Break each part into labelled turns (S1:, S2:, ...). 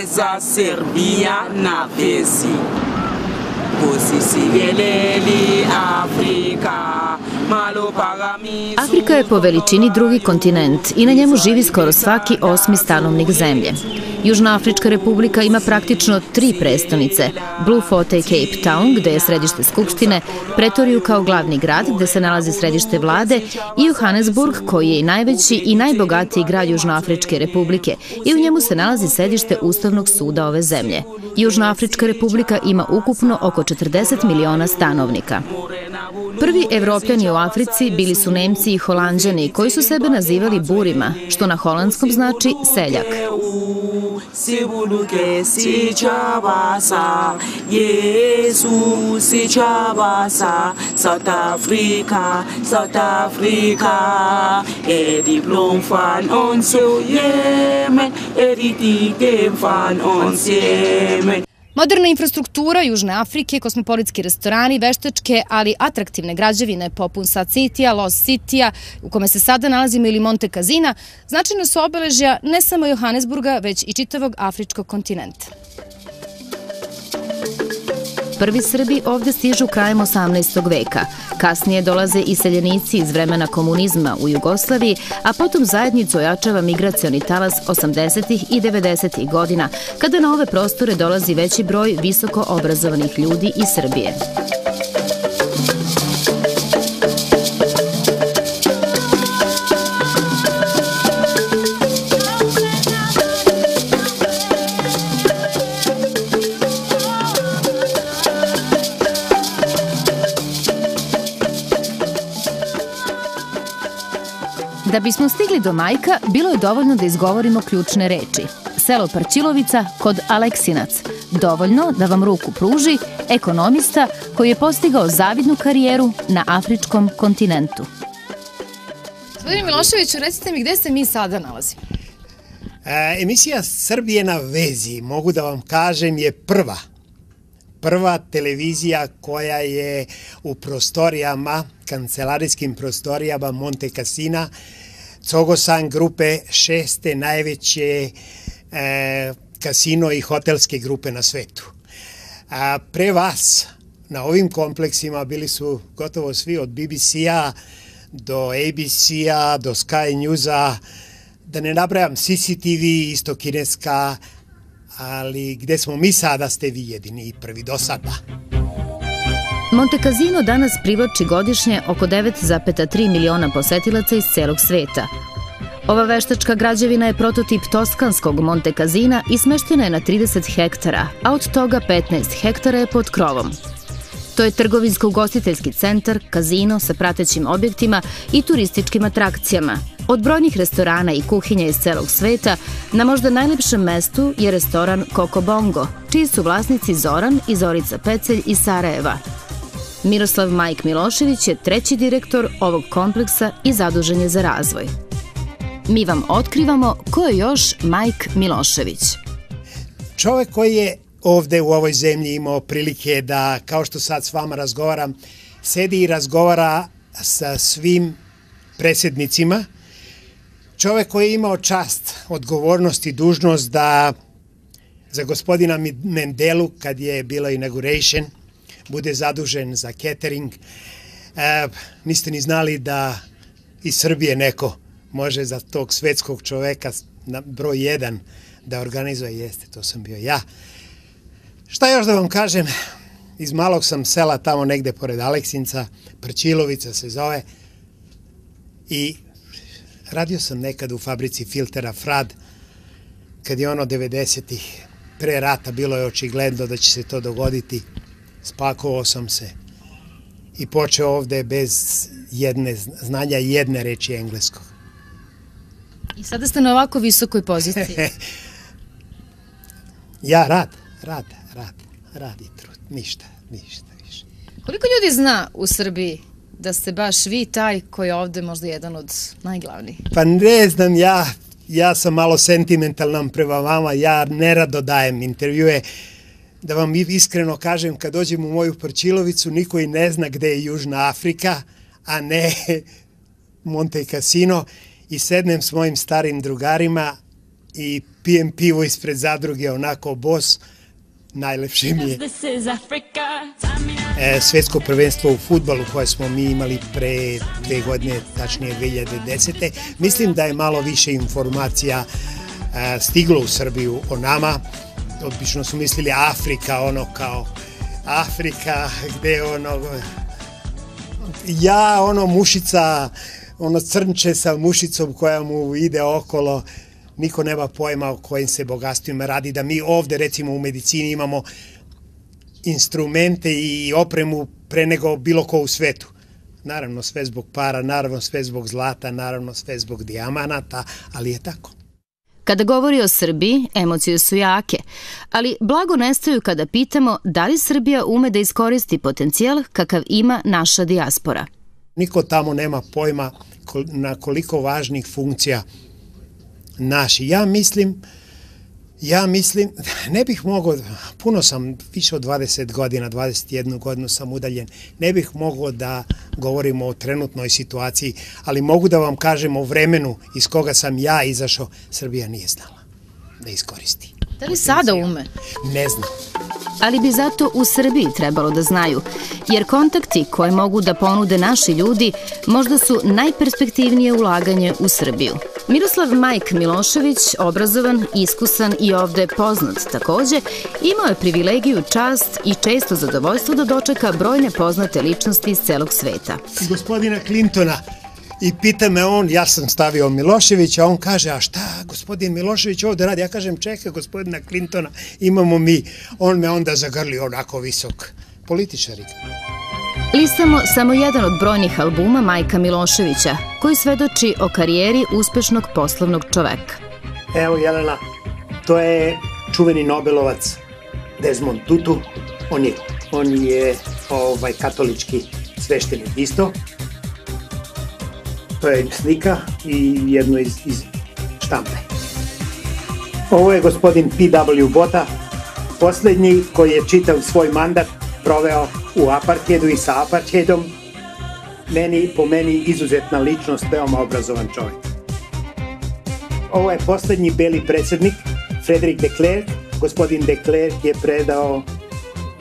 S1: Eza Serbia na vezi Posisigeleli Afrika.
S2: Afrika je po veličini drugi kontinent i na njemu živi skoro svaki 8. stanovnik zemlje. Južnoafrička republika ima praktično 3 prestonice, Bluefonte i Cape Town, gde je središte skupštine, Pretoriju kao glavni grad, gde se nalazi središte vlade, i Johannesburg, koji je i najveći i najbogatiji grad Južnoafričke republike i u njemu se nalazi sedište Ustavnog suda ove zemlje. Južnoafrička republika ima ukupno oko 40 miliona stanovnika. Prvi Evropljani u Africi bili su Nemci i Holanđani, koji su sebe nazivali burima, što na holandskom znači seljak. Moderna infrastruktura Južne Afrike, kosmopolitski restorani, veštačke, ali atraktivne građevine poput Sad Citya, Lost Citya, u kome se sada nalazimo, ili Monte Casina, značajno su obeležja ne samo Johannesburga, već i čitavog afričkog kontinenta. Prvi Srbi ovde stižu krajem 18. veka. Kasnije dolaze iseljenici iz vremena komunizma u Jugoslaviji, a potom zajednicu ojačava migracioni talas 80. i 90. godina, kada na ove prostore dolazi veći broj visoko obrazovanih ljudi iz Srbije. Da bismo stigli do Majka, bilo je dovoljno da izgovorimo ključne reči. Selo Parčilovica kod Aleksinac. Dovoljno da vam ruku pruži ekonomista koji je postigao zavidnu karijeru na afričkom kontinentu. Gospodine Miloševiću, recite mi gde se mi sada nalazimo?
S3: Emisija Srbije na vezi, mogu da vam kažem, je prva televizija koja je u prostorijama, kancelarijskim prostorijama Monte Casina, Cogosan grupe, 6. najveće kasino i hotelske grupe na svetu. Pre vas na ovim kompleksima bili su gotovo svi, od BBC-a do ABC-a, do Sky News-a, da ne nabrajam, CCTV, isto kineska, ali gde smo mi sada ste vi jedini i prvi do sada.
S2: Monte Casino danas privlači godišnje oko 9,3 miliona posetilaca iz celog sveta. Ova veštačka građevina je prototip toskanskog Monte Casina i smeštena je na 30 hektara, a od toga 15 hektara je pod krovom. To je trgovinsko-ugostiteljski centar, kazino sa pratećim objektima i turističkim atrakcijama. Od brojnih restorana i kuhinja iz celog sveta, na možda najlepšem mestu je restoran Coco Bongo, čiji su vlasnici Zoran i Zorica Pecelj iz Sarajeva. Miroslav Majk Milošević je 3. direktor ovog kompleksa i zadužen je za razvoj. Mi vam otkrivamo ko je još Majk Milošević.
S3: Čovek koji je ovde u ovoj zemlji imao prilike da, kao što sad s vama razgovaram, sedi i razgovara sa svim predsjednicima. Čovek koji je imao čast, odgovornost i dužnost da za gospodina Mendelu, kad je bilo inauguration, bude zadužen za catering. Niste ni znali da iz Srbije neko može za tog svetskog čoveka na broj 1 da organizuje. Jeste, to sam bio ja. Šta još da vam kažem? Iz malog sam sela tamo negde pored Aleksinca, Parčilovica se zove, i radio sam nekad u fabrici filtera Frad, kad je ono 90-ih, pre rata, bilo je očigledno da će se to dogoditi. Spakovao sam se i počeo ovde bez znanja jedne reči engleskog.
S2: I sada ste na ovako visokoj poziciji.
S3: Ja rad i trud, ništa više.
S2: Koliko ljudi zna u Srbiji da ste baš vi taj koji je ovde možda jedan od najglavnijih?
S3: Pa ne znam, ja sam malo sentimentalan prema vama, ja nerado dajem intervjue. Da vam iskreno kažem, kad dođem u moju Parčilovicu, niko i ne zna gde je Južna Afrika, a ne Monte Casino, i sednem s mojim starim drugarima i pijem pivo ispred zadruge, onako bos, najlepše mi je. Svetsko prvenstvo u fudbalu koje smo mi imali pre 2 godine, tačnije 2010. Mislim da je malo više informacija stiglo u Srbiju o nama. Obično su mislili Afrika, ono kao Afrika, gde ono, ja ono mušica, ono crnče sa mušicom koja mu ide okolo, niko nema pojma o kojim se bogatstvima radi, da mi ovde recimo u medicini imamo instrumente i opremu pre nego bilo ko u svetu. Naravno sve zbog para, naravno sve zbog zlata, naravno sve zbog dijamanata, ali je tako.
S2: Kada govori o Srbiji, emocije su jake, ali blago nestaju kada pitamo da li Srbija ume da iskoristi potencijal kakav ima naša dijaspora.
S3: Niko tamo nema pojma na koliko važnih funkcija naši. Ja mislim, ne bih mogao, puno sam, više od 20 godina, 21 godinu sam udaljen, ne bih mogao da govorimo o trenutnoj situaciji, ali mogu da vam kažem o vremenu iz koga sam ja izašao, Srbija nije znala da iskoristi.
S2: Da li sada ume?
S3: Ne znam.
S2: Ali bi zato u Srbiji trebalo da znaju, jer kontakti koje mogu da ponude naši ljudi možda su najperspektivnije ulaganje u Srbiju. Miroslav Majk Milošević, obrazovan, iskusan i ovde poznat takođe, imao je privilegiju, čast i često zadovoljstvo da dočeka brojne poznate ličnosti iz celog sveta.
S3: Gospodina Clintona, i pita me on, ja sam stavio Milošević, a on kaže, a šta gospodin Milošević ovde radi? Ja kažem, čekaj gospodina Clintona, imamo mi. On me onda zagrli onako visok. Političari.
S2: Listamo samo jedan od brojnih albuma Majka Miloševića, koji svedoči o karijeri uspešnog poslovnog čoveka.
S3: Evo Jelena, to je čuveni Nobelovac Desmond Tutu. On je katolički sveštenik isto. To je slika i jedno iz štampe. Ovo je gospodin P.W. Botha, poslednji koji je čitav svoj mandat proveo u apartheidu i sa apartheidom. Po meni izuzetna ličnost, veoma obrazovan čovjek. Ovo je poslednji beli predsednik, Frederick de Klerk. Gospodin de Klerk je predao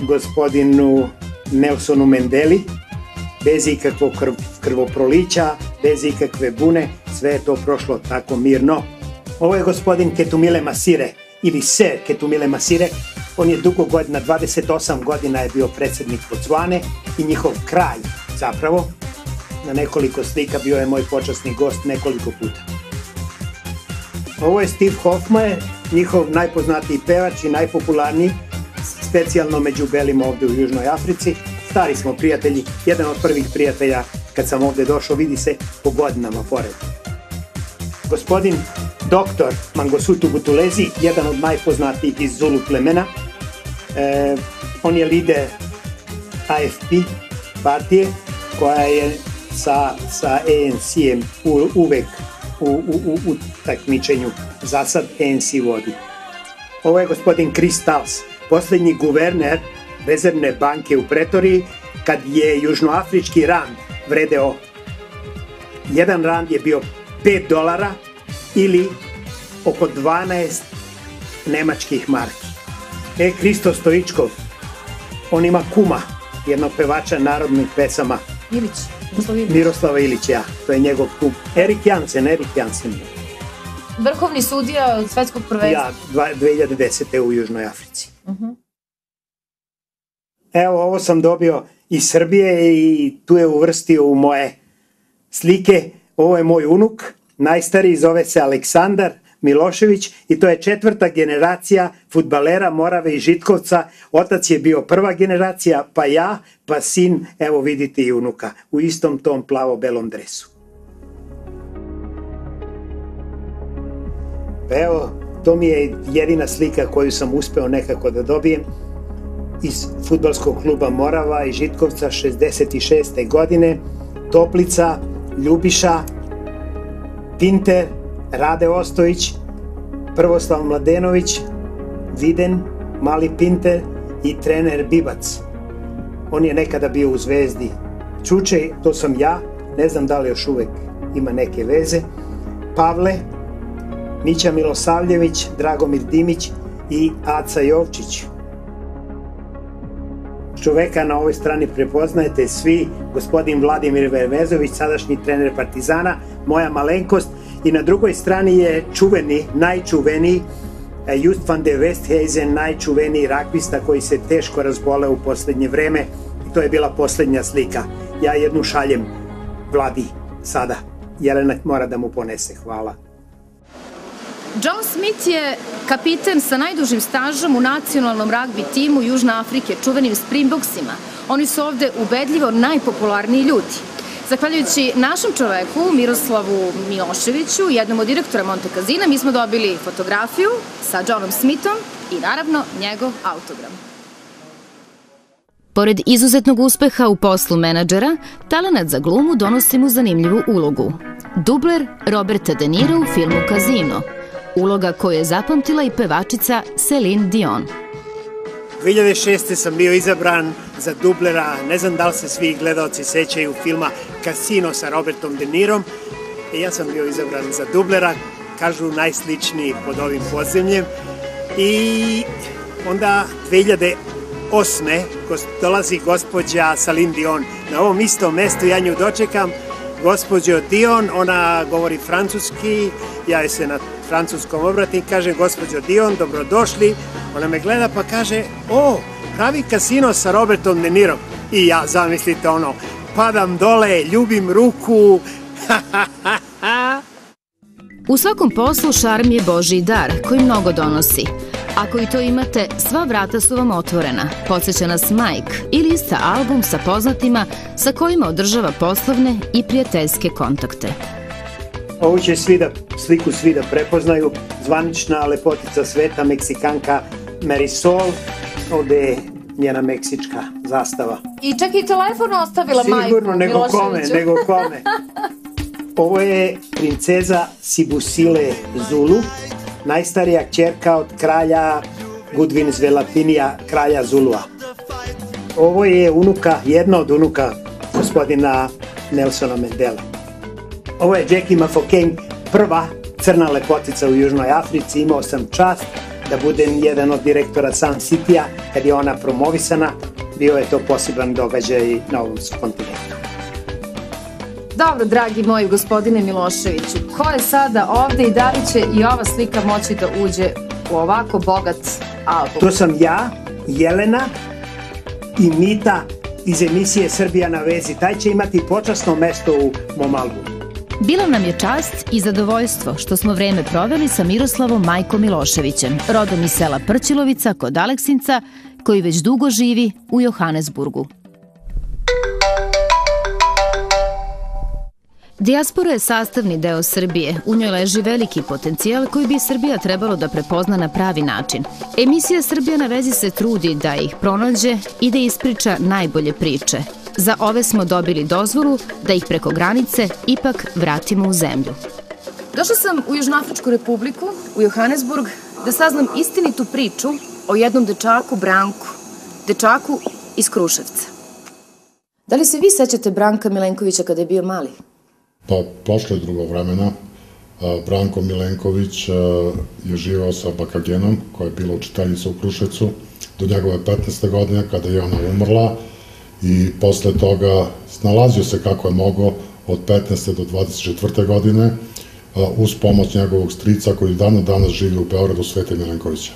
S3: gospodinu Nelsonu Mandeli, bez ikakvog krvoprolića, bez ikakve bune, sve je to prošlo tako mirno. Ovo je gospodin Ketumile Masire, ili Ser Ketumile Masire. On je dugo godina, 28 godina je bio predsednik Bocvane i njihov kralj zapravo. Na nekoliko slika bio je moj počasni gost nekoliko puta. Ovo je Steve Hofmaier, njihov najpoznatiji pevač i najpopularniji, specijalno među belima ovde u Južnoj Africi. Stari smo prijatelji, jedan od prvih prijatelja kad sam ovde došao, vidi se po godinama pored. Gospodin doktor Mangosuthu Buthelezi, jedan od najpoznatijih iz Zulu plemena. On je lider AFP partije koja je sa ANC-em uvek u takmičenju. Za sad ANC vodi. Ovo je gospodin Chris Stals, poslednji guverner rezervne banke u Pretoriji, kad je južnoafrički rand vredeo, jedan rand je bio $5 ili oko 12 nemačkih marki. Hristo Stoičkov, on ima kuma, jednog pevača narodnih pesama. Miroslava Ilić, ja, to je njegov kum. Erik Jansen.
S2: Vrhovni sudija svetskog prvenstva.
S3: Ja, 2010. u Južnoj Africi. Evo, ovo sam dobio iz Srbije i tu je uvrstio u moje slike. Ovo je moj unuk, najstariji, zove se Aleksandar Milošević i to je 4. generacija fudbalera Morave i Žitkovca. Otac je bio 1. generacija, pa ja, pa sin, evo vidite i unuka, u istom tom plavo-belom dresu. Pa evo, to mi je jedina slika koju sam uspeo nekako da dobijem iz fudbalskog kluba Morava i Žitkovca 66. godine. Toplica, Ljubiša, Pinter, Rade Ostojić, Prvoslav Mladenović, Viden, Mali Pinter i trener Bibac. On je nekada bio u Zvezdi. Čuče, to sam ja, ne znam da li još uvek ima neke veze. Pavle, Mića Milosavljević, Dragomir Dimić i Aca Jovčić. Čoveka na ovoj strani prepoznajete svi, gospodin Vladimir Vermezović, sadašnji trener Partizana, moja malenkost, i na drugoj strani je čuveni, najčuveniji Just van de Westhuizen, najčuveniji rakvista koji se teško razboleo u poslednje vreme, i to je bila poslednja slika. Ja jednu šaljem Vladi sada. Jelena mora da mu ponese. Hvala.
S2: John Smith je kapiten sa najdužim stažom u nacionalnom ragbi timu Južne Afrike, čuvenim Springboksima. Oni su ovde ubedljivo najpopularniji ljudi. Zahvaljujući našem čoveku, Miroslavu Miloševiću, jednom od direktora Montecasina, mi smo dobili fotografiju sa Johnom Smithom i naravno njegov autogram. Pored izuzetnog uspeha u poslu menadžera, talenat za glumu donosi mu zanimljivu ulogu. Dubler Roberta De Nira u filmu Casino, uloga koju je zapamtila i pevačica Celine Dion.
S3: 2006. sam bio izabran za dublera, ne znam da li se svi gledalci sećaju filma Casino sa Robertom De Nirom. Ja sam bio izabran za dublera, kažu najsličniji pod ovim podzemljem. I onda 2008. dolazi gospođa Celine Dion na ovom istom mestu, ja nju dočekam. Gospođo Dion, ona govori francuski, ja joj se na francuskom obratim, kaže gospođo Dion, dobrodošli. Ona me gleda pa kaže, o, pravi Casino sa Robertom De Nirom. I ja, zamislite ono, padam dole, ljubim ruku.
S2: U svakom poslu šarm je Božji dar koji mnogo donosi. Ako i to imate, sva vrata su vam otvorena. Podsjeća nas Mike i lista album sa poznatima sa kojima održava poslovne i prijateljske kontakte.
S3: Ovu će sliku svi da prepoznaju, zvanična lepotica sveta, Meksikanka Marisol, ovde je njena meksička zastava.
S2: I čak i telefon ostavila Majku
S3: Sigurno, nego kome. Ovo je princeza Sibusile Zulu, najstarija kćerka od kralja Goodwin Zvelatinija, kralja Zulua. Ovo je jedna od unuka gospodina Nelsona Mandele. Ovo je Jackie Mafokeng, prva crna lepotica u Južnoj Africi. Imao sam čast da budem jedan od direktora Sun City-a kad je ona promovisana. Bio je to poseban događaj na ovom kontinentu.
S2: Dobro, dragi moji gospodine Miloševiću, ko je sada ovde i da li će i ova slika moći da uđe u ovako bogat album?
S3: To sam ja, Jelena i Mita iz emisije Srbija na vezi. Taj će imati počasno mesto u mom albumu.
S2: Bila nam je čast i zadovoljstvo što smo vreme proveli sa Miroslavom Majkom Miloševićem, rodom iz sela Prćilovica kod Aleksinca, koji već dugo živi u Johannesburgu. Dijaspora je sastavni deo Srbije, u njoj leži veliki potencijal koji bi Srbija trebalo da prepozna na pravi način. Emisija Srbija na vezi se trudi da ih pronađe i da ispriča najbolje priče. Za ove smo dobili dozvolu da ih preko granice ipak vratimo u zemlju. Došla sam u Južnoafričku republiku, u Johannesburg, da saznam istinitu priču o jednom dečaku Branku, dečaku iz Kruševca. Da li se vi sećate Branka Milenkovića kada je bio mali?
S4: Pa, prošlo je drugo vremena. Branko Milenković je živao sa Bakagenom, koja je bila učiteljica u Kruševcu, do njegove 15. godine, kada je ona umrla, i posle toga snalazio se kako je mogao od 15. do 24. godine uz pomoć njegovog strica koji danas živi u Beogradu, Svete Milenkovića.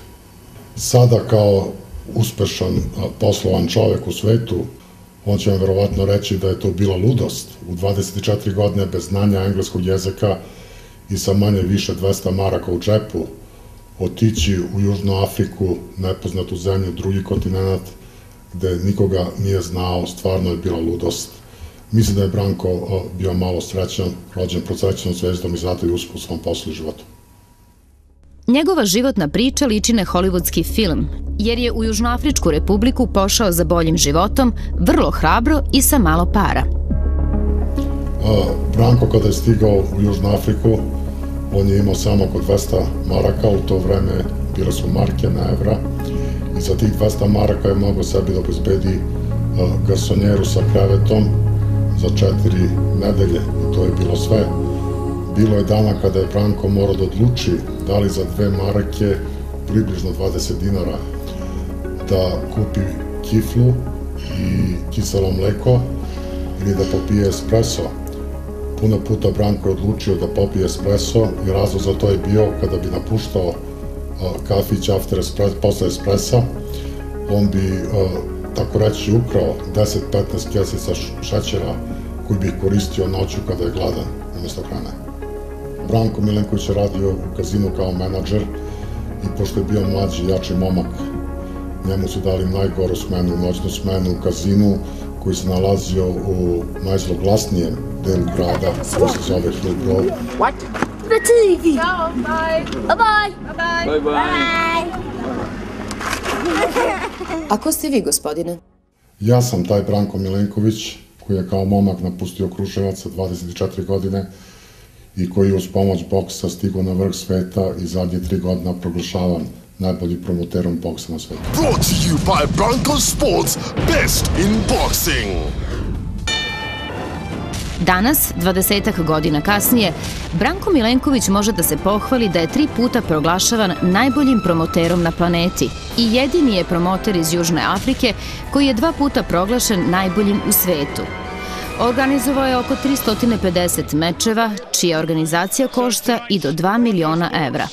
S4: Sada kao uspešan poslovan čovek u svetu, on će vam verovatno reći da je to bila ludost u 24 godine bez znanja engleskog jezika i sa manje više 200 maraka u džepu otići u Južnu Afriku, nepoznatu zemlju, drugi kontinent, gde nikoga nije znao, stvarno je bila ludost. Mislim da je Branko bio malo srećan, rođen pod srećnom zvezdom i zato je uspeo u svom poslu i životu.
S2: Njegova životna priča liči na hollywoodski film, jer je u Južnoafričku republiku pošao za boljim životom, vrlo hrabro i sa malo para.
S4: Branko kada je stigao u Južnu Afriku, on je imao samo oko 200 maraka, u to vreme bile su marke na evra, i za tih 200 maraka je mogao sebi da obezbedi garsonjeru sa krevetom za 4 nedelje, i to je bilo sve. Bilo je dana kada je Branko morao da odluči da li za 2 marke, približno 20 dinara, da kupi kiflu i kiselo mleko ili da popije espresso. Puno puta Branko je odlučio da popije espresso i razlog za to je bio kada bi napuštao kafić posle espressa, on bi, tako reći, ukrao 10-15 kesica šećera koji bi koristio noću kada je gladan umjesto hrane. Branko Milenković je radio u kazinu kao menadžer i pošto je bio mlađi, jači momak, njemu su dali najgoru smenu, noćnu smenu u kazinu koji se nalazio u najzloglasnijem delu grada, koji se zove Hillgrove.
S5: What? The TV. Ciao, bye. Bye-bye. Bye-bye. Bye-bye.
S6: A ko ste vi, gospodine?
S4: Ja sam taj Branko Milenković, koji je kao momak napustio Kruševac sa 24 godine i koji je uz pomoć boksa stigao na vrh sveta i zadnje 3 godina proglašavan najboljim promoterom boksa na svetu.
S7: Brought to you by Branko Sports, best in boxing.
S2: Danas, 20 godina kasnije, Branko Milenković može da se pohvali da je 3 puta proglašavan najboljim promoterom na planeti i jedini je promoter iz Južne Afrike koji je 2 puta proglašen najboljim u svetu. Organizovao je oko 350 mečeva, čija organizacija košta i do 2 miliona evra.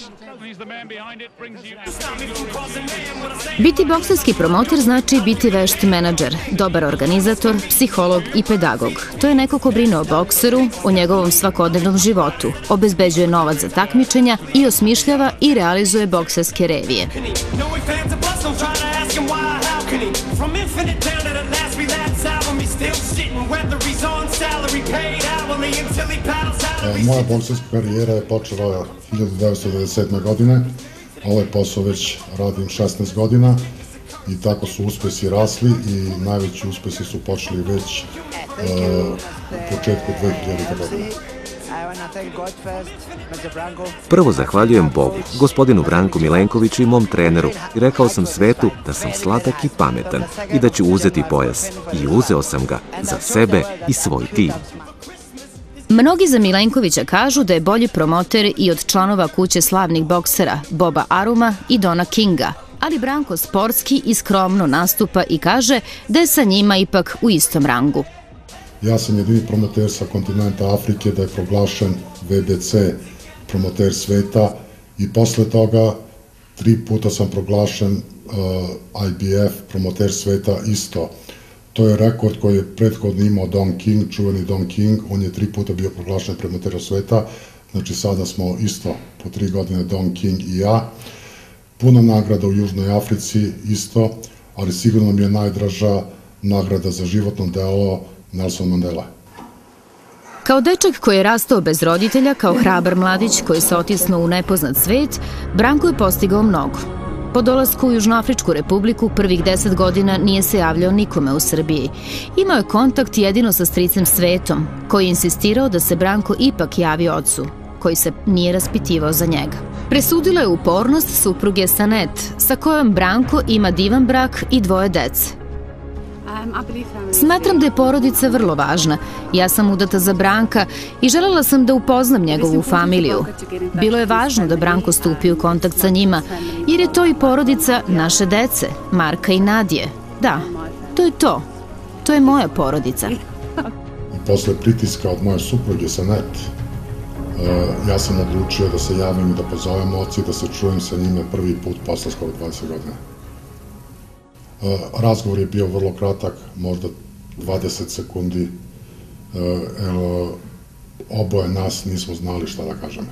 S2: Biti bokserski promoter znači biti vešt menadžer, dobar organizator, psiholog i pedagog. To je neko ko brine o bokseru, o njegovom svakodnevnom životu, obezbeđuje novac za takmičenja i osmišljava i realizuje bokserske revije.
S4: Moja bokserska karijera je počela 1997. godine. Ovaj posao već radim 16 godina i tako su uspesi rasli i najveći uspesi su počeli već u početku 2000. godine.
S8: Prvo zahvaljujem Bogu, gospodinu Branku Milenkoviću i mom treneru i rekao sam svetu da sam sladak i pametan i da ću uzeti pojas. I uzeo sam ga za sebe i svoj tim.
S2: Mnogi za Milenkovića kažu da je bolji promoter i od članova kuće slavnih boksera Boba Aruma i Dona Kinga, ali Branko sportski i skromno nastupa i kaže da je sa njima ipak u istom rangu.
S4: Ja sam jedini promoter sa kontinenta Afrike da je proglašen VBC promoter sveta i posle toga 3 puta sam proglašen IBF promoter sveta isto. To je rekord koji je prethodno imao Don King, čuveni Don King, on je 3 puta bio proglašen promoter sveta, znači sada smo isto po 3 godine Don King i ja. Puno nagrada u Južnoj Africi isto, ali sigurno mi je najdraža nagrada za životno delo Nelson Mandela.
S2: Kao dečak koji je rastao bez roditelja, kao hrabar mladić koji se otisnuo u nepoznat svet, Branko je postigao mnogo. Po dolasku u Južnoafričku republiku prvih 10 godina nije se javljao nikome u Srbiji. Imao je kontakt jedino sa stricem Svetom, koji je insistirao da se Branko ipak javi ocu, koji se nije raspitivao za njega. Presudila je upornost supruge Sanet, sa kojom Branko ima divan brak i 2 dece. Smatram da je porodica vrlo važna. Ja sam udata za Branka i želela sam da upoznam njegovu familiju. Bilo je važno da Branko stupi u kontakt sa njima, jer je to i porodica naše dece, Marka i Nadije. Da, to je to. To je moja porodica.
S4: Posle pritiska od moje supruge Sanet, ja sam odlučio da se javim i da pozovem oci i da se čujem sa njime prvi put posle skoro 20 godina. Razgovor je bio vrlo kratak, možda 20 sekundi. Oboje nas nismo znali šta da kažemo.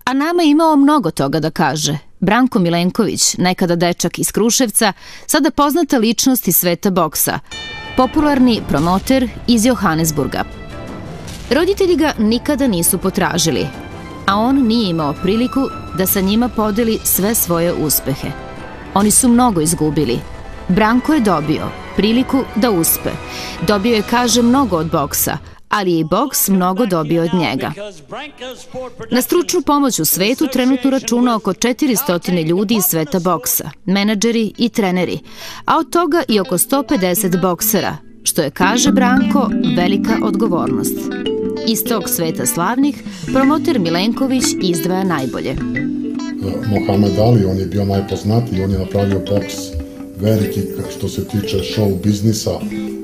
S2: A nama je imao mnogo toga da kaže. Branko Milenković, nekada dečak iz Kruševca, sada poznata ličnost iz sveta boksa. Popularni promoter iz Johannesburga. Roditelji ga nikada nisu potražili, a on nije imao priliku da sa njima podeli sve svoje uspehe. Oni su mnogo izgubili. Branko je dobio priliku da uspe. Dobio je, kaže, mnogo od boksa, ali je i boks mnogo dobio od njega. Na stručnu pomoć u svetu trenutno računa oko 400 ljudi iz sveta boksa, menadžeri i treneri, a od toga i oko 150 boksera, što je, kaže Branko, velika odgovornost. Iz tog sveta slavnih, promoter Milenković izdvaja najbolje.
S4: Mohamed Ali, on je bio najpoznatiji, on je napravio boks veliki što se tiče show biznisa.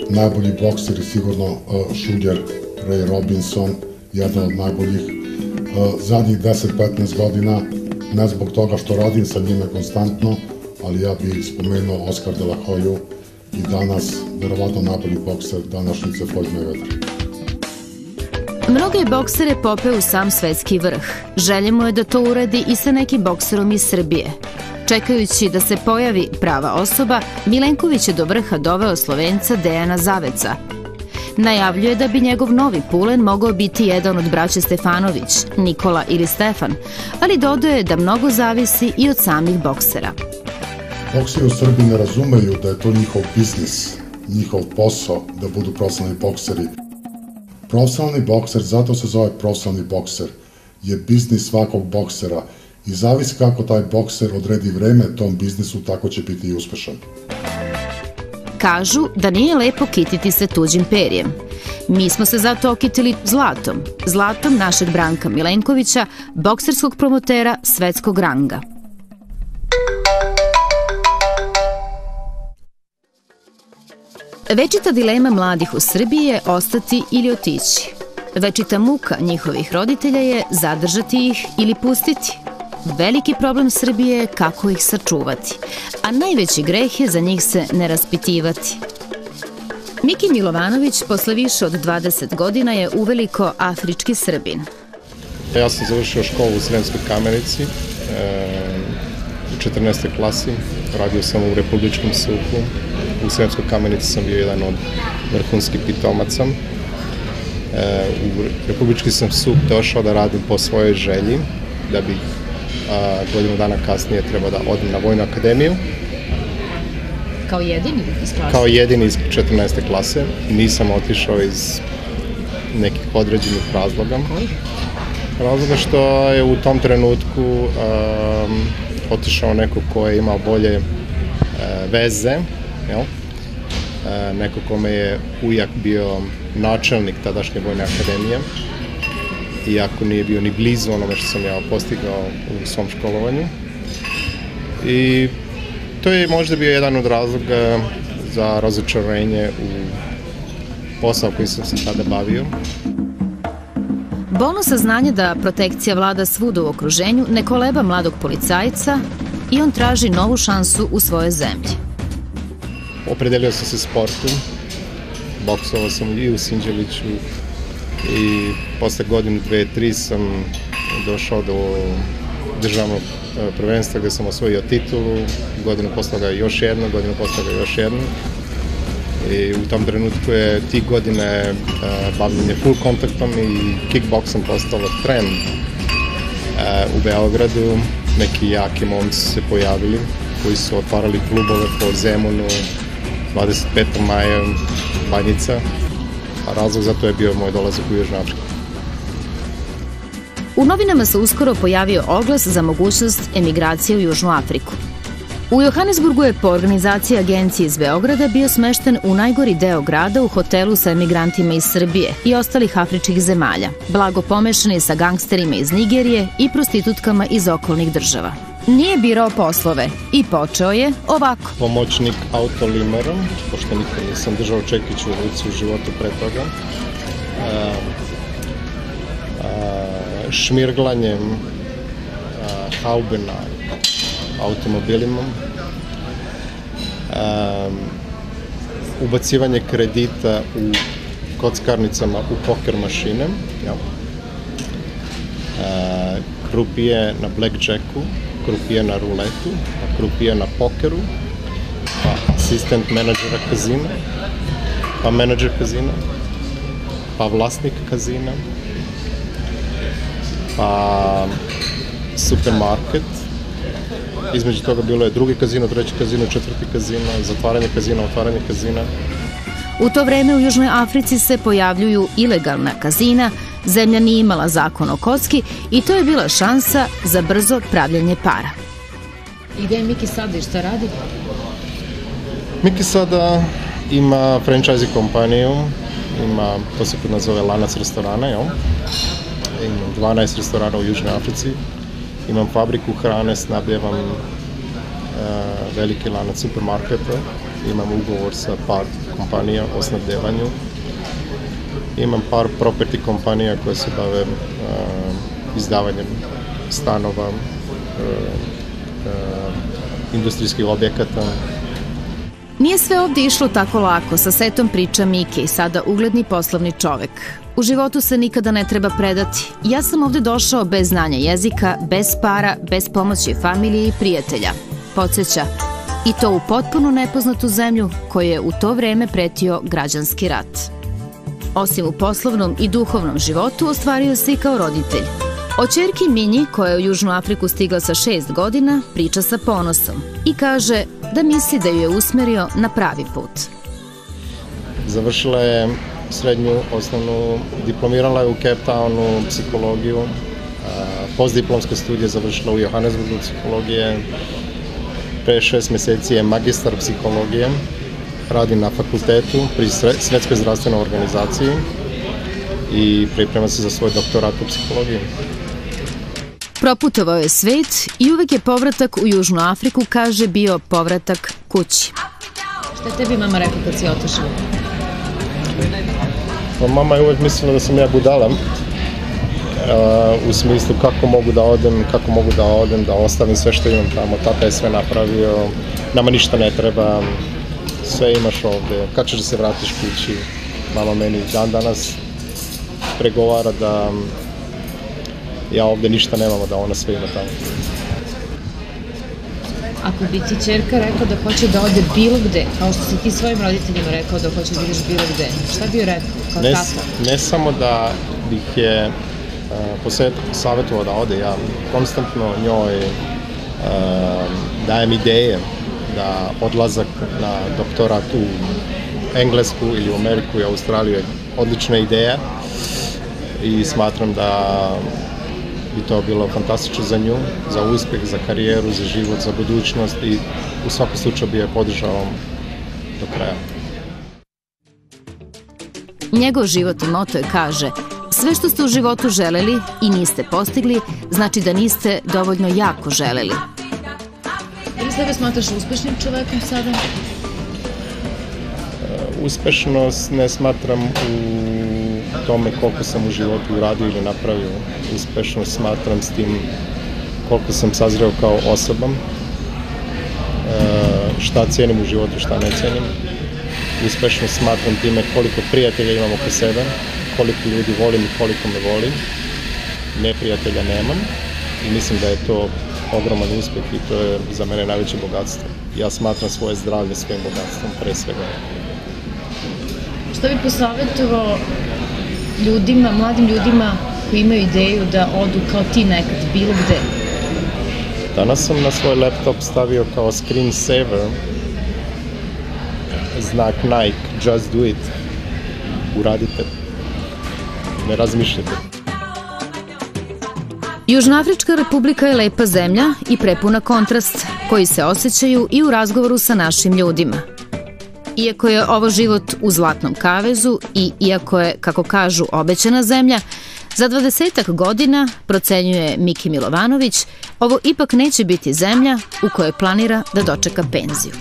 S4: Najbolji bokser je sigurno Sugar Ray Robinson, jedan od najboljih. Zadnjih 10-15 godina, ne zbog toga što radim sa njime konstantno, ali ja bih spomenuo Oscar de la Hoyu i danas, verovatno najbolji bokser današnjice Floyd Mayweather.
S2: Mnoge boksere pope u sam svetski vrh. Želje mu je da to uradi i sa nekim bokserom iz Srbije. Čekajući da se pojavi prava osoba, Milenković je do vrha doveo Slovenca Dejana Zaveca. Najavljuje da bi njegov novi pulen mogao biti jedan od braće Stefanović, Nikola ili Stefan, ali dodaje da mnogo zavisi i od samih boksera.
S4: Bokseri u Srbiji ne razumeju da je to njihov biznis, njihov posao da budu profesionalni bokseri. Profesionalni bokser, zato se zove profesionalni bokser, je biznis svakog boksera i zavisi kako taj bokser odredi vreme tom biznisu, tako će biti i uspešan.
S2: Kažu da nije lepo kititi se tuđim perjem. Mi smo se zato okitili zlatom. Zlatom našeg Branka Milenkovića, bokserskog promotera svetskog ranga. Večita dilema mladih u Srbiji je ostati ili otići. Večita muka njihovih roditelja je zadržati ih ili pustiti. Veliki problem Srbije je kako ih sačuvati, a najveći greh je za njih se ne raspitivati. Miki Milovanović posle više od 20 godina je uveliko afrički Srbin.
S9: Ja sam završio školu u Sremskoj Kamenici u 14. klasi. Radio sam u Republičkom SUP-u. U Sremskoj Kamenici sam bio jedan od vrhunskih pitomaca. U Republički sam SUP došao da radim po svojoj želji, da bih godinu dana kasnije trebao da odem na Vojnu akademiju.
S2: Kao jedini iz klase?
S9: Kao jedini iz 14. klase. Nisam otišao iz nekih određenih razloga. Razloga što je u tom trenutku otišao neko ko je imao bolje veze, neko kome je ujak bio načelnik tadašnje Vojne akademije, iako nije bio ni blizu onome što sam ja postigao u svom školovanju. I to je možda bio jedan od razloga za razočarenje u posao koji sam se tada bavio.
S2: Bolno saznanje da protekcija vlada svuda u okruženju ne koleba mladog policajca i on traži novu šansu u svojoj zemlji.
S9: Opredelio sam se sportu, boksovao sam i u Sinđeliću i posle godinu, 2, 3 sam došao do državnog prvenstva gde sam osvojio titulu, godinu posle toga još jednu, godinu posle toga još jednu. I u tom trenutku je tih godine bavljenje full kontaktom i kickboksom postalo trend u Beogradu. Neki jaki momci se pojavili koji su otvarali klubove po Zemunu, 25. maja, Banjica, a razlog za to je bio moj dolazak u Južnu Afriku.
S2: U novinama se uskoro pojavio oglas za mogućnost emigracije u Južnu Afriku. U Johannesburgu je po organizaciji agencije iz Beograda bio smešten u najgori deo grada u hotelu sa emigrantima iz Srbije i ostalih afričkih zemalja, blago pomešani sa gangsterima iz Nigerije i prostitutkama iz okolnih država. Nije birao poslove i počeo je ovako.
S9: Pomoćnik autolimera, pošto nikad nisam držao čekić u ruci u životu pre toga, šmirglanjem haube na automobilima, ubacivanje kredita u kockarnicama u poker mašine, krupije na blackjacku, krupije na ruletu, krupije na pokeru, pa asistent menadžera kazina, pa menadžer kazina, pa vlasnik kazina, pa supermarket. Između toga bilo je drugi kazino, treći kazino, četvrti kazino, zatvaranje kazina, otvaranje kazina.
S2: U to vreme u Južnoj Africi se pojavljuju ilegalna kazina, zemlja nije imala zakon o kocki i to je bila šansa za brzo pravljanje para. I gde je Miki sada i šta radi?
S9: Miki sada ima franchise kompaniju ima, to se kod nas zove lanac restorana, jel? Imam 12 restorana u Južnoj Africi, imam fabriku hrane, snabdevam veliki lanac supermarketa, imam ugovor sa par kompanija o snabdevanju, imam par property kompanija koje se bave izdavanjem stanova, industrijskih objekata.
S2: Nije sve ovdje išlo tako lako, sa setom priča Mike, sada ugledni poslovni čovek. U životu se nikada ne treba predati. Ja sam ovdje došao bez znanja jezika, bez para, bez pomoći familije i prijatelja. Podsjeća, i to u potpuno nepoznatu zemlju kojoj je u to vreme pretio građanski rat. Osim u poslovnom i duhovnom životu, ostvario se i kao roditelj. O ćerki Minji, koja je u Južnu Afriku stigla sa 6 godina, priča sa ponosom i kaže da misli da ju je usmerio na pravi put.
S9: Završila je srednju, osnovnu, diplomirala je u Cape Townu psihologiju, postdiplomske studije završila u Johannesburgu psihologije, pre 6 meseci je magistar psihologije, radi na fakultetu pri Svetskoj zdravstvenoj organizaciji i priprema se za svoj doktorat u psihologiji.
S2: Proputovao je svet i uvek je povratak u Južnu Afriku, kaže, bio povratak kući. Šta je tebi mama rekla kad si otišla?
S9: Mama je uvek mislila da sam ja budala, u smislu kako mogu da odem, da ostavim sve što imam tamo. Tata je sve napravio, nama ništa ne treba, sve imaš ovde, kad ćeš da se vratiš kući. Mama meni dan danas pregovara da ja ovde ništa nemamo, da ona sve ima tamo.
S2: Ako bi ti ćerka rekla da hoće da ode bilo gde, kao što si ti svojim roditeljima rekao da hoće da ideš bilo gde, šta bi joj rekao kao tata?
S9: Ne samo da bih je savjetovao da ode, ja konstantno njoj dajem ideje da odlazak na doktorat u Englesku ili u Ameriku i Australiju je odlična ideja i smatram da bi to bilo fantastično za nju, za uspeh, za karijeru, za život, za budućnost i u svakom slučaju bi je podržao do kraja.
S2: Njegov život i moto je, kaže, sve što ste u životu želeli i niste postigli, znači da niste dovoljno jako želeli. Ili sebe smatraš uspešnim čovekom sada?
S9: Uspešnost ne smatram u tome koliko sam u životu uradio ili napravio. Uspešnost smatram s tim koliko sam sazreo kao osoba, šta cijenim u životu, šta ne cijenim. Uspešnost smatram time koliko prijatelja imam oko sebe, koliko ljudi volim i koliko me volim. Neprijatelja nemam i mislim da je to ogroman uspjeh i to je za mene najveće bogatstvo. Ja smatram svoje zdravlje svojim bogatstvom, pre svega.
S2: Što bi posavjetovao ljudima, mladim ljudima koji imaju ideju da odu kao ti nekad, bilo gde?
S9: Danas sam na svoj laptop stavio kao screen saver znak Nike, just do it. Uradite. Ne razmišljate.
S2: Južnoafrička republika je lepa zemlja i prepuna kontrasta koji se osjećaju i u razgovoru sa našim ljudima. Iako je ovo život u zlatnom kavezu i iako je, kako kažu, obećana zemlja, za 20 godina, procenjuje Miki Milovanović, ovo ipak neće biti zemlja u kojoj planira da dočeka penziju.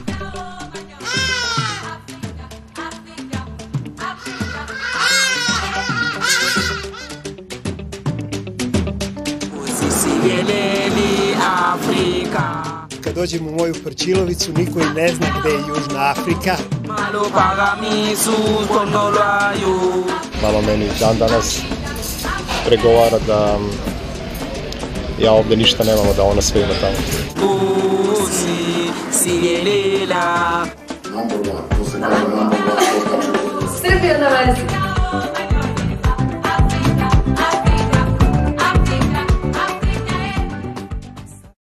S3: Kad dođem u moju Parčilovicu, niko i ne zna gde je Južna Afrika.
S9: Mama meni dan danas pregovara da ja ovde ništa nemamo, da ona sve ima tamo.
S5: Srbija na vezi.